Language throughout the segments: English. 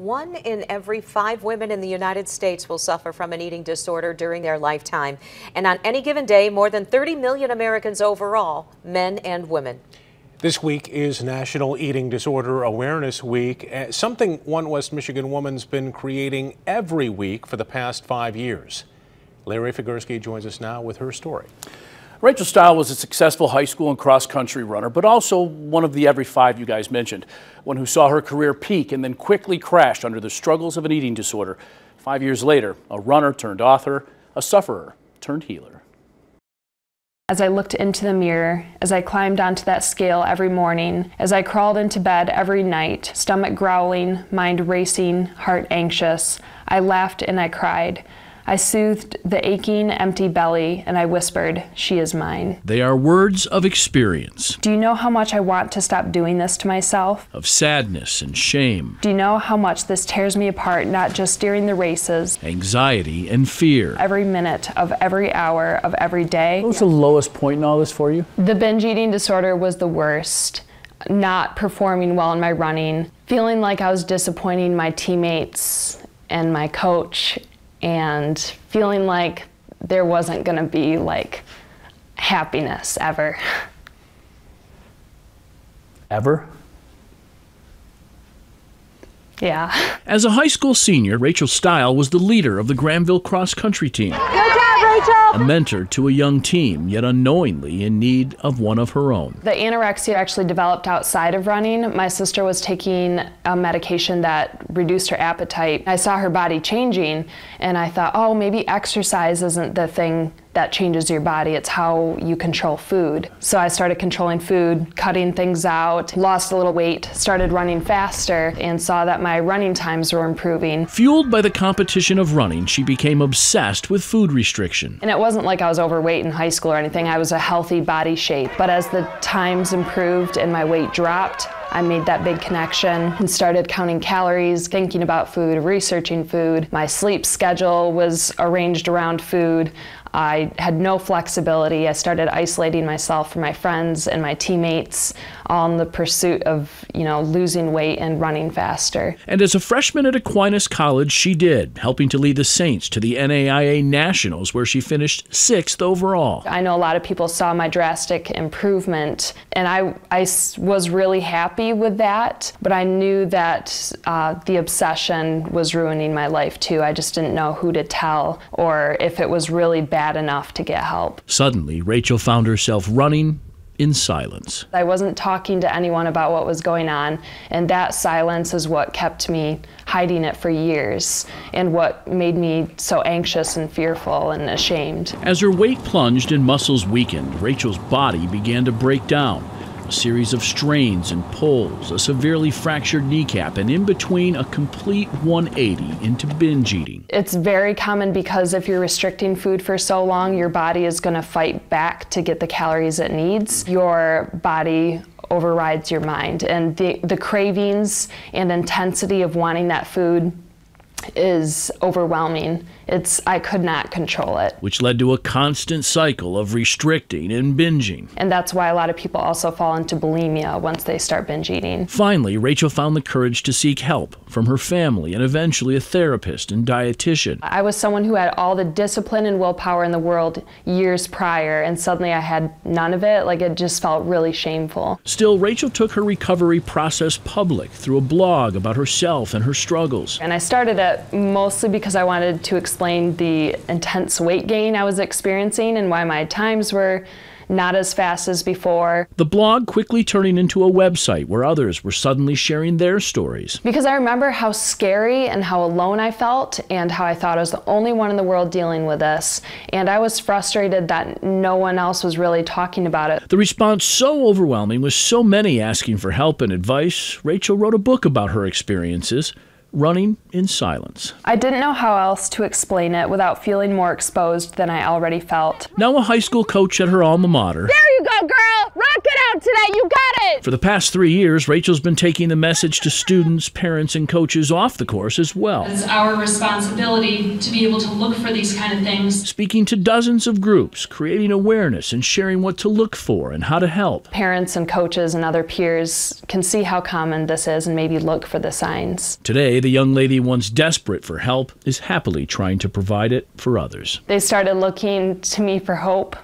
1 in every 5 women in the United States will suffer from an eating disorder during their lifetime. And on any given day, more than 30 million Americans overall, men and women. This week is National Eating Disorder Awareness Week, something one West Michigan woman's been creating every week for the past 5 years. Larry Figursky joins us now with her story. Rachel Steil was a successful high school and cross-country runner, but also one of the every 5 you guys mentioned, one who saw her career peak and then quickly crashed under the struggles of an eating disorder. 5 years later, a runner turned author, a sufferer turned healer. As I looked into the mirror, as I climbed onto that scale every morning, as I crawled into bed every night, stomach growling, mind racing, heart anxious, I laughed and I cried. I soothed the aching, empty belly, and I whispered, "She is mine." They are words of experience. Do you know how much I want to stop doing this to myself? Of sadness and shame. Do you know how much this tears me apart, not just during the races? Anxiety and fear. Every minute of every hour of every day. What was the lowest point in all this for you? The binge eating disorder was the worst. Not performing well in my running, feeling like I was disappointing my teammates and my coach, and feeling like there wasn't gonna be like happiness ever. Ever? Yeah. As a high school senior, Rachel Steil was the leader of the Granville cross-country team. Good job, Rachel! A mentor to a young team, yet unknowingly in need of one of her own. The anorexia actually developed outside of running. My sister was taking a medication that reduced her appetite. I saw her body changing, and I thought, oh, maybe exercise isn't the thing that changes your body, it's how you control food. So I started controlling food, cutting things out, lost a little weight, started running faster, and saw that my running times were improving. Fueled by the competition of running, she became obsessed with food restriction. And it wasn't like I was overweight in high school or anything, I was a healthy body shape. But as the times improved and my weight dropped, I made that big connection and started counting calories, thinking about food, researching food. My sleep schedule was arranged around food. I had no flexibility. I started isolating myself from my friends and my teammates, all in the pursuit of, losing weight and running faster. And as a freshman at Aquinas College, she did, helping to lead the Saints to the NAIA Nationals, where she finished 6th overall. I know a lot of people saw my drastic improvement, and I was really happy with that, but I knew that the obsession was ruining my life too. I just didn't know who to tell or if it was really bad enough to get help. Suddenly, Rachel found herself running in silence. I wasn't talking to anyone about what was going on, and that silence is what kept me hiding it for years and what made me so anxious and fearful and ashamed. As her weight plunged and muscles weakened, Rachel's body began to break down. A series of strains and pulls, a severely fractured kneecap, and in between a complete 180 into binge eating. It's very common because if you're restricting food for so long, your body is going to fight back to get the calories it needs. Your body overrides your mind, and the cravings and intensity of wanting that food is overwhelming. I could not control it. Which led to a constant cycle of restricting and binging. And that's why a lot of people also fall into bulimia once they start binge eating. Finally, Rachel found the courage to seek help from her family and eventually a therapist and dietitian. I was someone who had all the discipline and willpower in the world years prior, and suddenly I had none of it. It just felt really shameful. Still, Rachel took her recovery process public through a blog about herself and her struggles. And I started it mostly because I wanted to explain the intense weight gain I was experiencing and why my times were not as fast as before. The blog quickly turning into a website where others were suddenly sharing their stories. Because I remember how scary and how alone I felt and how I thought I was the only one in the world dealing with this. And I was frustrated that no one else was really talking about it. The response so overwhelming, with so many asking for help and advice, Rachel wrote a book about her experiences, Running in Silence. I didn't know how else to explain it without feeling more exposed than I already felt. Now a high school coach at her alma mater. There you go, girl! Rock it out today. You got it. For the past 3 years, Rachel's been taking the message to students, parents, and coaches off the course as well. It's our responsibility to be able to look for these kind of things. Speaking to dozens of groups, creating awareness and sharing what to look for and how to help. Parents and coaches and other peers can see how common this is and maybe look for the signs. Today, the young lady, once desperate for help, is happily trying to provide it for others. They started looking to me for hope.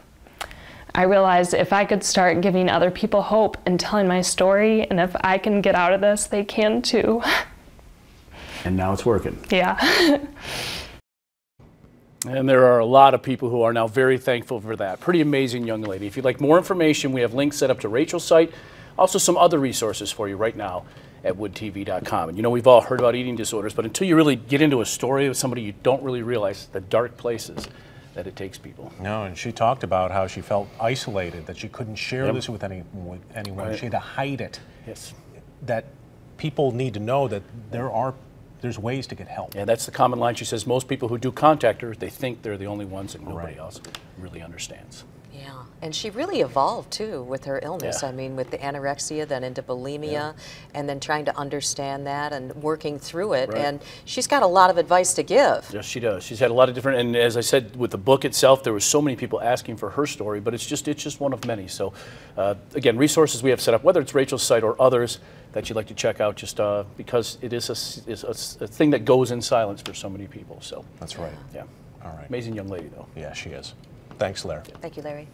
I realized if I could start giving other people hope and telling my story, and if I can get out of this, they can too. And now it's working. Yeah. And there are a lot of people who are now very thankful for that. Pretty amazing young lady. If you'd like more information, we have links set up to Rachel's site, also some other resources for you right now at woodtv.com. And you know, we've all heard about eating disorders, but until you really get into a story with somebody, you don't really realize the dark places that it takes people. No, and she talked about how she felt isolated, that she couldn't share this with anyone. Right. She had to hide it. Yes. That people need to know that there's ways to get help. Yeah, that's the common line. She says most people who do contact her, they think they're the only ones and nobody else really understands. Yeah, and she really evolved too with her illness. Yeah. I mean, with the anorexia, then into bulimia, and then trying to understand that and working through it. Right. And she's got a lot of advice to give. Yes, she does. She's had a lot of different, and as I said, with the book itself, there were so many people asking for her story, but it's just one of many. So, again, resources we have set up, whether it's Rachel's site or others that you'd like to check out, just because it is a thing that goes in silence for so many people. So that's right. Yeah. All right. Amazing young lady, though. Yeah, she is. Thanks, Larry. Thank you, Larry.